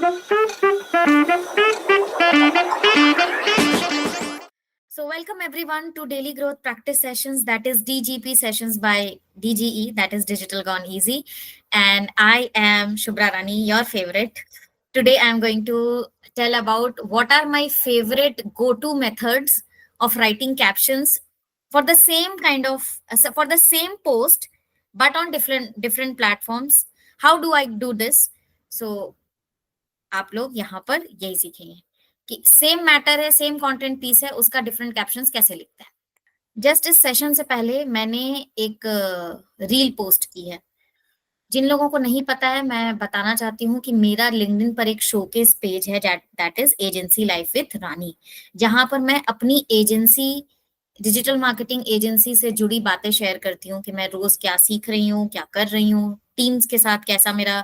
So welcome everyone to Daily Growth Practice Sessions, that is DGP sessions by DGE, that is Digital Gone Easy. And I am Shubhra Rani, your favorite. Today I am going to tell about what are my favorite go-to methods of writing captions for the same for the same post, but on different platforms. How do I do this? So आप लोग यहाँ पर यही सीखेंगे कि same matter है, same content piece है, उसका डिफरेंट कैप्शंस कैसे लिखते हैं। जस्ट इस सेशन से पहले मैंने एक रील पोस्ट की है। जिन लोगों को नहीं पता है, मैं बताना चाहती हूँ कि मेरा लिंक्डइन पर एक शोकेस पेज है, that is agency life with Rani, जहां पर मैं अपनी एजेंसी, डिजिटल मार्केटिंग एजेंसी से जुड़ी बातें शेयर करती हूँ कि मैं रोज क्या सीख रही हूँ, क्या कर रही हूँ, टीम्स के साथ कैसा मेरा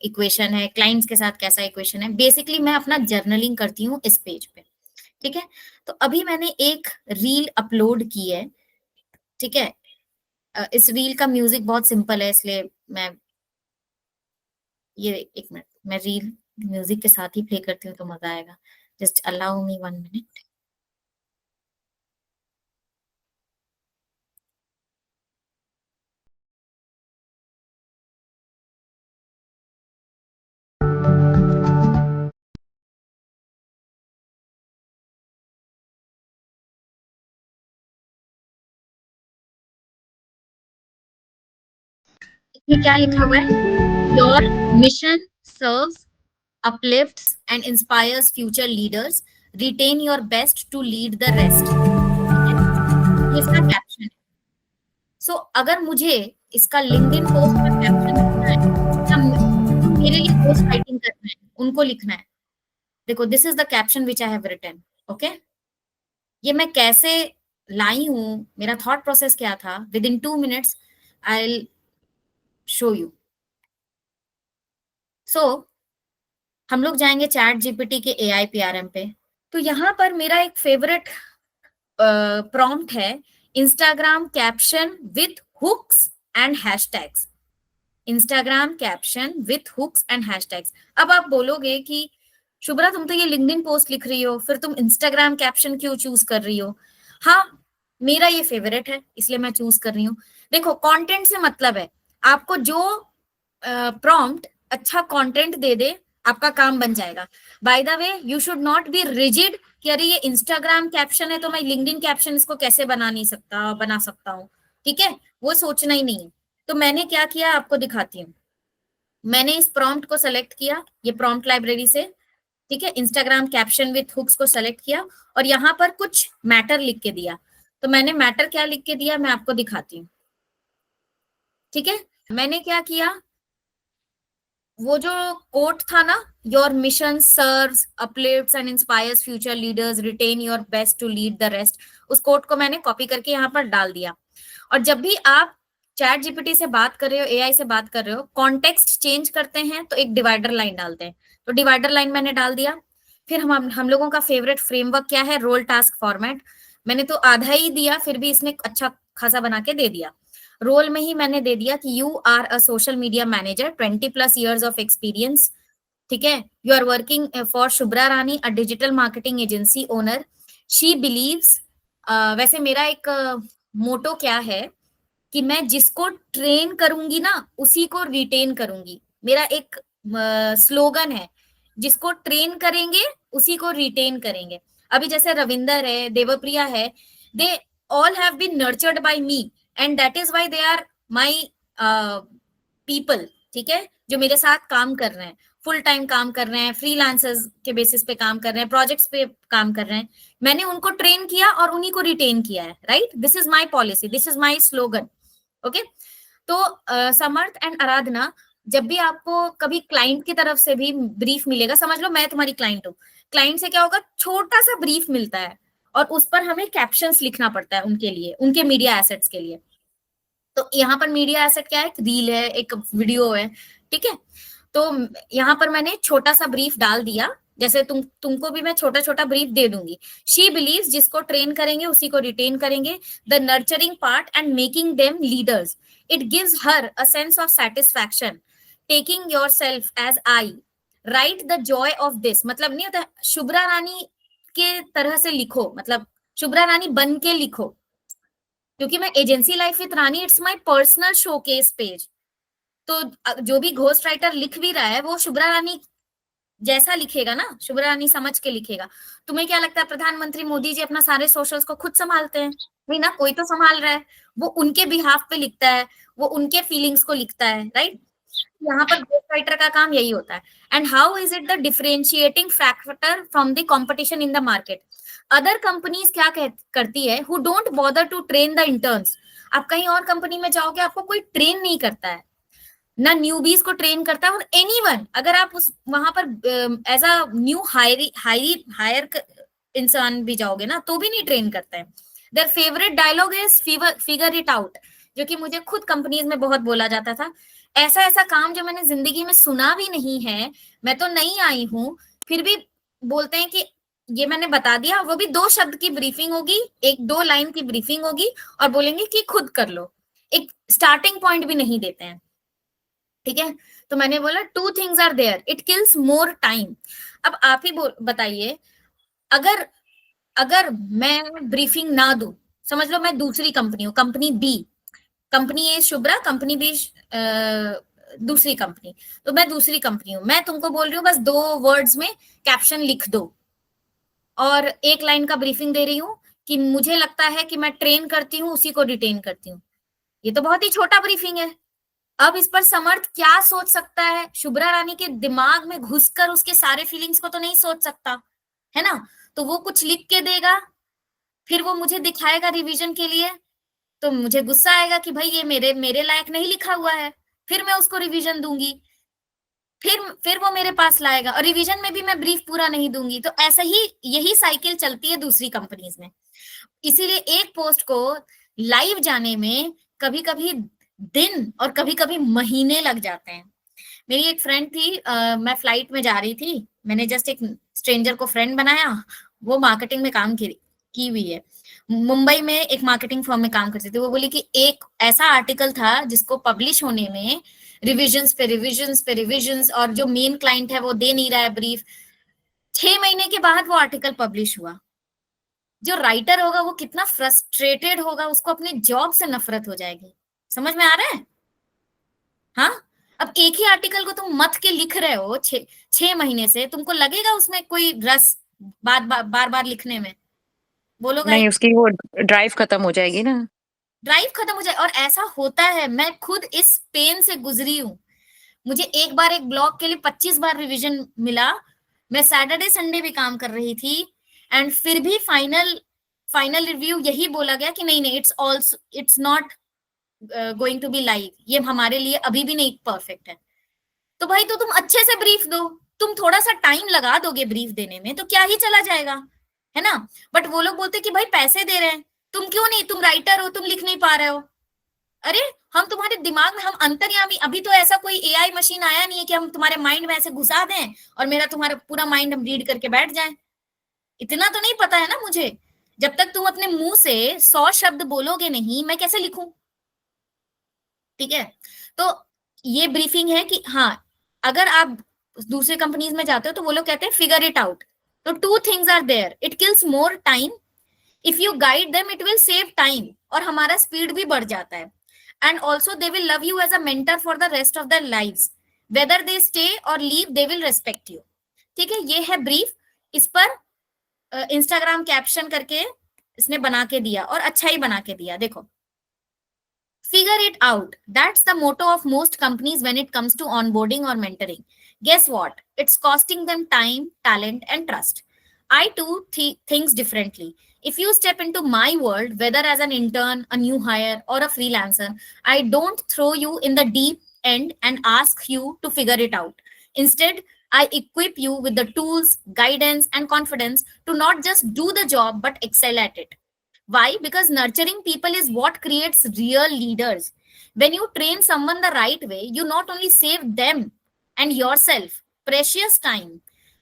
इक्वेशन है, क्लाइंट्स के साथ कैसा इक्वेशन है। बेसिकली मैं अपना जर्नलिंग करती हूँ इस पेज पे। ठीक है, तो अभी मैंने एक रील अपलोड की है। ठीक है, इस रील का म्यूजिक बहुत सिंपल है, इसलिए मैं ये एक मिनट, मैं रील म्यूजिक के साथ ही प्ले करती हूँ तो मजा आएगा। Just allow me 1 minute. ये क्या लिखा हुआ है? Your mission serves, uplifts and inspires future leaders. Retain your best to lead the rest. ये इसका कैप्शन है। सो अगर मुझे इसका लिंक्डइन पोस्ट का कैप्शन लिखना है या जो मेरे लिए पोस्ट राइटिंग करना है उनको लिखना है, देखो this is the caption which I have written. Okay, ये मैं कैसे लाई हूं, मेरा थॉट प्रोसेस क्या था, within 2 minutes I will show you. So हम लोग जाएंगे चैट जीपीटी के एआई पीआरएम पे। तो यहाँ पर मेरा एक फेवरेट प्रॉम्प्ट है, Instagram caption with hooks and hashtags. Instagram caption with hooks and hashtags. अब आप बोलोगे कि शुभ्रा तुम तो ये लिंक्डइन पोस्ट लिख रही हो, फिर तुम इंस्टाग्राम कैप्शन क्यों चूज कर रही हो? हाँ, मेरा ये फेवरेट है इसलिए मैं चूज कर रही हूँ। देखो, कंटेंट से मतलब है, आपको जो प्रॉम्प्ट अच्छा कंटेंट दे दे आपका काम बन जाएगा। By the way, you should not be rigid कि अरे ये इंस्टाग्राम कैप्शन है तो मैं लिंक्डइन कैप्शन इसको कैसे बना सकता हूँ। ठीक है, वो सोचना ही नहीं है। तो मैंने क्या किया आपको दिखाती हूँ। मैंने इस प्रॉम्प्ट को सेलेक्ट किया, ये प्रॉम्प्ट लाइब्रेरी से। ठीक है, इंस्टाग्राम कैप्शन विथ हुक्स को सेलेक्ट किया और यहाँ पर कुछ मैटर लिख के दिया। तो मैंने मैटर क्या लिख के दिया मैं आपको दिखाती हूँ। ठीक है, मैंने क्या किया, वो जो कोट था ना, your mission serves, uplifts and inspires future leaders, retain your best to lead the rest, उस कोट को मैंने कॉपी करके यहाँ पर डाल दिया। और जब भी आप चैट जीपीटी से बात कर रहे हो, एआई से बात कर रहे हो, कॉन्टेक्स्ट चेंज करते हैं तो एक डिवाइडर लाइन डालते हैं, तो डिवाइडर लाइन मैंने डाल दिया। फिर हम लोगों का फेवरेट फ्रेमवर्क क्या है, रोल टास्क फॉर्मेट। मैंने तो आधा ही दिया, फिर भी इसने अच्छा खासा बना के दे दिया। रोल में ही मैंने दे दिया कि you are a social media manager, 20+ years of experience. ठीक है, you are working for Shubhra Rani, a digital marketing agency owner. She believes, वैसे मेरा एक मोटो क्या है कि मैं जिसको ट्रेन करूंगी ना उसी को रिटेन करूंगी। मेरा एक स्लोगन है, जिसको ट्रेन करेंगे उसी को रिटेन करेंगे। अभी जैसे रविंदर है, देवप्रिया है, they all have been nurtured by me and that is why they are my people. ठीक है, जो मेरे साथ काम कर रहे हैं, फुल टाइम काम कर रहे हैं, फ्रीलांसर्स के बेसिस पे काम कर रहे हैं, प्रोजेक्ट्स पे काम कर रहे हैं, मैंने उनको ट्रेन किया और उन्हीं को रिटेन किया है। Right, this is my policy, this is my slogan. Okay, तो समर्थ एंड आराधना, जब भी आपको कभी क्लाइंट की तरफ से भी ब्रीफ मिलेगा, समझ लो मैं तुम्हारी क्लाइंट हूँ, क्लाइंट से क्या होगा, छोटा सा ब्रीफ मिलता है और उस पर हमें कैप्शंस लिखना पड़ता है उनके लिए, उनके मीडिया एसेट्स के लिए। तो यहाँ पर मीडिया एसेट क्या है, एक रील है, एक वीडियो है। ठीक है, तो यहाँ पर मैंने छोटा सा ब्रीफ डाल दिया, जैसे तुमको भी मैं छोटा छोटा ब्रीफ दे दूंगी। शी बिलीव्स, जिसको ट्रेन करेंगे उसी को रिटेन करेंगे, the nurturing part and making them leaders, it gives her a sense of satisfaction, taking your self as I write the joy of this, मतलब नहीं होता शुभ्रा रानी के तरह से लिखो, मतलब शुभ्रा रानी बन के लिखो, क्योंकि मैं agency life with Rani it's my personal showcase page. तो जो भी घोस्ट राइटर लिख भी रहा है वो शुभ्रा रानी जैसा लिखेगा ना, शुभ्रा रानी समझ के लिखेगा। तुम्हें क्या लगता है प्रधानमंत्री मोदी जी अपना सारे सोशल्स को खुद संभालते हैं? नहीं ना, कोई तो संभाल रहा है, वो उनके बिहाफ पे लिखता है, वो उनके फीलिंग्स को लिखता है, राइट? यहाँ पर घोस्ट राइटर का काम यही होता है। And how is it the differentiating factor from the competition in the market? Other companies क्या करती है, who don't bother to train the interns. आप कहीं और कंपनी में जाओगे, आपको कोई ट्रेन नहीं करता है, ना न्यूबीज को ट्रेन करता है, और एनीवन अगर आप उस वहां पर एज अ न्यू हायर इंसान भी जाओगे ना तो भी नहीं ट्रेन करता है। Their favourite dialogue is figure it out, जो कि मुझे खुद कंपनीज में बहुत बोला जाता था। ऐसा ऐसा काम जो मैंने जिंदगी में सुना भी नहीं है, मैं तो नई आई हूँ, फिर भी बोलते हैं कि ये मैंने बता दिया, वो भी 2 शब्द की ब्रीफिंग होगी, 1-2 लाइन की ब्रीफिंग होगी, और बोलेंगे कि खुद कर लो, एक स्टार्टिंग पॉइंट भी नहीं देते हैं। ठीक है, तो मैंने बोला 2 things are there, it kills more time. अब आप ही बताइए, अगर अगर मैं ब्रीफिंग ना दूं, समझ लो मैं दूसरी कंपनी हूँ, कंपनी बी, कंपनी ए शुभ्रा, कंपनी बी दूसरी कंपनी, तो मैं दूसरी कंपनी हूँ, मैं तुमको बोल रही हूँ बस 2 वर्ड्स में कैप्शन लिख दो, और 1 लाइन का ब्रीफिंग दे रही हूँ कि मुझे लगता है कि मैं ट्रेन करती हूँ, उसी को डिटेन करती हूँ। ये तो बहुत ही छोटा ब्रीफिंग है। अब इस पर समर्थ क्या सोच सकता है? शुभ्रा रानी के दिमाग में घुसकर उसके सारे फीलिंग्स को तो नहीं सोच सकता है ना, तो वो कुछ लिख के देगा, फिर वो मुझे दिखाएगा रिवीजन के लिए, तो मुझे गुस्सा आएगा कि भाई ये मेरे मेरे लायक नहीं लिखा हुआ है, फिर मैं उसको रिवीजन दूंगी, फिर वो मेरे पास लाएगा, और रिवीजन में भी मैं ब्रीफ पूरा नहीं दूंगी। तो ऐसा ही यही साइकिल चलती है दूसरी कंपनीज में। इसीलिए एक पोस्ट को लाइव जाने में कभी कभी दिन और कभी कभी महीने लग जाते हैं। मेरी एक फ्रेंड थी, मैं फ्लाइट में जा रही थी, मैंने जस्ट एक स्ट्रेंजर को फ्रेंड बनाया, वो मार्केटिंग में काम की हुई है, मुंबई में एक मार्केटिंग फर्म में काम करती थी। वो बोली कि एक ऐसा आर्टिकल था जिसको पब्लिश होने में रिविजन्स पे रिविजन्स पे रिविजन्स, और जो मेन क्लाइंट है वो दे नहीं रहा है ब्रीफ। 6 महीने के बाद वो आर्टिकल पब्लिश हुआ। जो राइटर होगा वो कितना फ्रस्ट्रेटेड होगा, उसको अपनी जॉब से नफरत हो जाएगी। समझ में आ रहा है? हाँ, अब एक ही आर्टिकल को तुम मत के लिख रहे हो 6 महीने से, तुमको लगेगा उसमें कोई रस बार बार लिखने में? बोलो गाइस। नहीं, उसकी वो ड्राइव खत्म हो जाएगी ना। ड्राइव खत्म हो जाए, और ऐसा होता है, मैं खुद इस पेन से गुजरी हूँ। मुझे एक बार एक ब्लॉग के लिए 25 बार रिवीजन मिला, मैं सैटरडे संडे भी काम कर रही थी, एंड फिर भी फाइनल फाइनल रिव्यू यही बोला गया कि नहीं नहीं, it's not going to be live, ये हमारे लिए अभी भी नहीं परफेक्ट है। तो भाई तो तुम अच्छे से ब्रीफ दो, तुम थोड़ा सा टाइम लगा दोगे ब्रीफ देने में तो क्या ही चला जाएगा, है ना? बट वो लोग बोलते कि भाई पैसे दे रहे हैं, तुम क्यों नहीं, तुम राइटर हो, तुम लिख नहीं पा रहे हो। अरे हम तुम्हारे दिमाग में, हम अंतर्यामी, अभी तो ऐसा कोई एआई मशीन आया नहीं है कि हम तुम्हारे माइंड में ऐसे घुसा दें और मेरा तुम्हारा पूरा माइंड हम रीड करके बैठ जाए। इतना तो नहीं पता है ना मुझे, जब तक तुम अपने मुंह से 100 शब्द बोलोगे नहीं, मैं कैसे लिखूं? ठीक है, तो ये ब्रीफिंग है कि हाँ, अगर आप दूसरे कंपनीज में जाते हो तो वो लोग कहते हैं फिगर इट आउट। तो 2 things are there, it kills more time, if you guide them it will save time, और हमारा स्पीड भी बढ़ जाता है। And also they will love you as a mentor for the rest of their lives, whether they stay or leave they will respect you. ठीक है, ये है ब्रीफ। इस पर इंस्टाग्राम कैप्शन करके इसने बना के दिया, और अच्छा ही बना के दिया, देखो। Figure it out. That's the motto of most companies when it comes to onboarding or mentoring. Guess what? It's costing them time, talent, and trust. I too things differently. If you step into my world, whether as an intern, a new hire, or a freelancer, I don't throw you in the deep end and ask you to figure it out. Instead, I equip you with the tools, guidance, and confidence to not just do the job but excel at it. Why? Because nurturing people is what creates real leaders. When you train someone the right way, you not only save them and yourself precious time,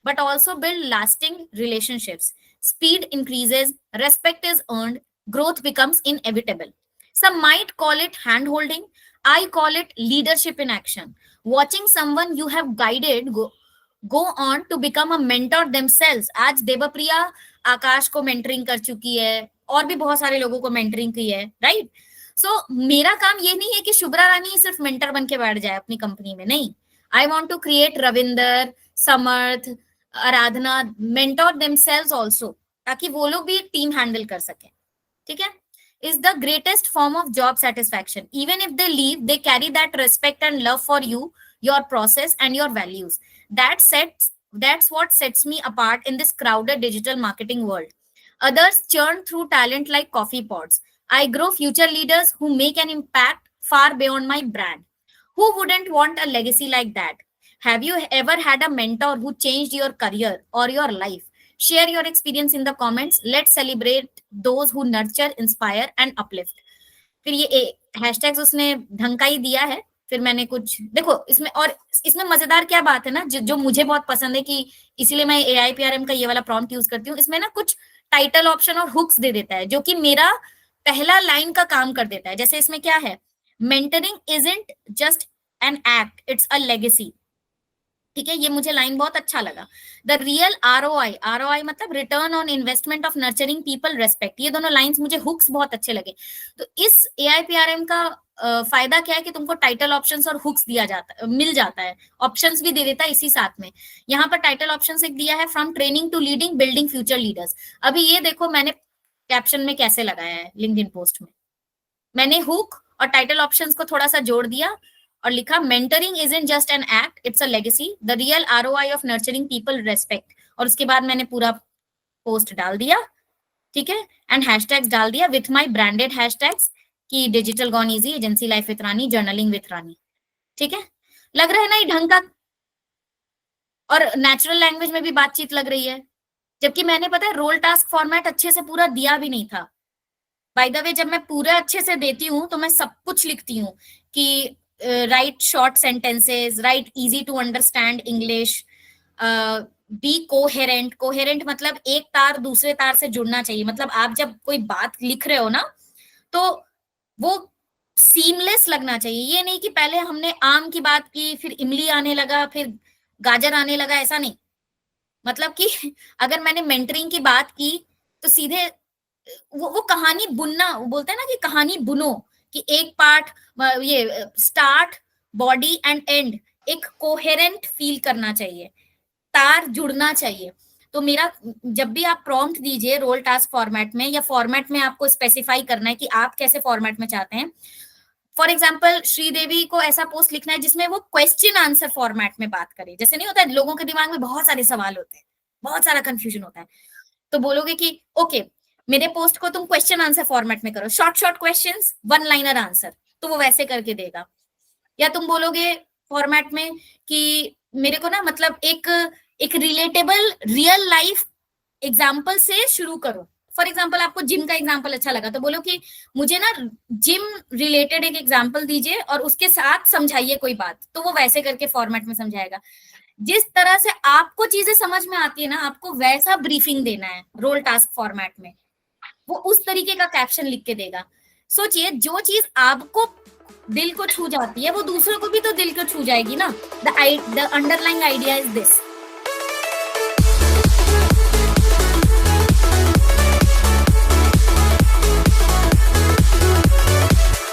but also build lasting relationships. Speed increases, respect is earned, growth becomes inevitable. Some might call it hand holding. I call it leadership in action. Watching someone you have guided go on to become a mentor themselves. आज देवप्रिया आकाश को mentoring कर चुकी है और भी बहुत सारे लोगों को मेंटरिंग की है, राइट? सो मेरा काम ये नहीं है कि शुभ्रा रानी सिर्फ मेंटर बन के बैठ जाए अपनी कंपनी में, नहीं. I want to create Ravinder, Samarth, Aradhana mentor themselves also, ताकि वो लोग भी टीम हैंडल कर सकें. ठीक है? is the greatest form of job satisfaction. Even if they leave, they carry that respect and love for you, your process and your values. That's what sets me apart in this crowded digital marketing world. Others churn through talent like coffee pods. I grow future leaders who make an impact far beyond my brand. Who wouldn't want a legacy like that? Have you ever had a mentor who changed your career or your life? Share your experience in the comments. Let's celebrate those who nurture, inspire and uplift. फिर ये hashtags उसने ढंग का ही दिया है. फिर मैंने कुछ देखो इसमें, और इसमें मजेदार क्या बात है ना, जो मुझे बहुत पसंद है, कि इसीलिए मैं AIPRM का ये वाला प्रॉम्प्ट यूज करती हूँ. इसमें ना कुछ टाइटल ऑप्शन और हुक्स दे देता है, जो कि मेरा पहला लाइन का काम कर देता है. जैसे इसमें क्या है, mentoring isn't just an act, it's a legacy. ठीक है, ये मुझे लाइन बहुत अच्छा लगा. द रियल ROI मतलब return on investment of nurturing people respect. ये दोनों लाइंस मुझे हुक्स बहुत अच्छे लगे. तो इस AIPRM का फायदा क्या है कि तुमको टाइटल ऑप्शंस और हुक्स मिल जाता है. ऑप्शंस भी दे देता है इसी साथ में. यहाँ पर टाइटल ऑप्शंस एक दिया है, from training to leading building future leaders. अभी ये देखो मैंने कैप्शन में कैसे लगाया है, लिंक्डइन पोस्ट में मैंने हुक और टाइटल ऑप्शंस को थोड़ा सा जोड़ दिया और लिखा, mentoring isn't just an act, it's a legacy, the real ROI of nurturing people respect. और उसके बाद मैंने पूरा पोस्ट डाल दिया. ठीक है, एंड हैशटैग्स डाल दिया विथ माय ब्रांडेड हैशटैग्स की digital gone easy, agency life with Rani, journaling with Rani. ठीक है, लग रहा है ना ये ढंग का, और नेचुरल लैंग्वेज में भी बातचीत लग रही है. जबकि मैंने पता है रोल टास्क फॉर्मेट अच्छे से पूरा दिया भी नहीं था. बाय द वे, जब मैं पूरा अच्छे से देती हूँ तो मैं सब कुछ लिखती हूँ कि write short sentences, write easy to understand English, be coherent मतलब एक तार दूसरे तार से जुड़ना चाहिए. मतलब आप जब कोई बात लिख रहे हो ना, तो वो सीमलेस लगना चाहिए. ये नहीं कि पहले हमने आम की बात की, फिर इमली आने लगा, फिर गाजर आने लगा, ऐसा नहीं. मतलब कि अगर मैंने मेंटरिंग की बात की तो सीधे वो कहानी बुनना, बोलते हैं ना कि कहानी बुनो, कि एक पार्ट, ये स्टार्ट, बॉडी एंड एंड एक कोहेरेंट फील करना चाहिए, तार जुड़ना चाहिए. तो मेरा, जब भी आप प्रॉम्प्ट दीजिए रोल टास्क फॉर्मेट में या फॉर्मेट में, आपको स्पेसिफाई करना है कि आप कैसे फॉर्मेट में चाहते हैं. फॉर एग्जाम्पल, श्रीदेवी को ऐसा पोस्ट लिखना है जिसमें वो क्वेश्चन आंसर फॉर्मेट में बात करे. जैसे नहीं होता है, लोगों के दिमाग में बहुत सारे सवाल होते हैं, बहुत सारा कंफ्यूजन होता है. तो बोलोगे कि ओके, मेरे पोस्ट को तुम क्वेश्चन आंसर फॉर्मेट में करो, short questions, one liner answer, तो वो वैसे करके देगा. या तुम बोलोगे फॉर्मेट में कि मेरे को ना मतलब एक रिलेटेबल रियल लाइफ एग्जाम्पल से शुरू करो. फॉर एग्जाम्पल, आपको जिम का एग्जाम्पल अच्छा लगा तो बोलो कि मुझे ना जिम रिलेटेड एक एग्जाम्पल दीजिए और उसके साथ समझाइए कोई बात, तो वो वैसे करके फॉर्मेट में समझाएगा. जिस तरह से आपको चीजें समझ में आती है ना, आपको वैसा ब्रीफिंग देना है रोल टास्क फॉर्मेट में. वो उस तरीके का कैप्शन लिख के देगा. सोचिए, जो चीज आपको दिल को छू जाती है वो दूसरों को भी तो दिल को छू जाएगी ना. The underlying idea is this.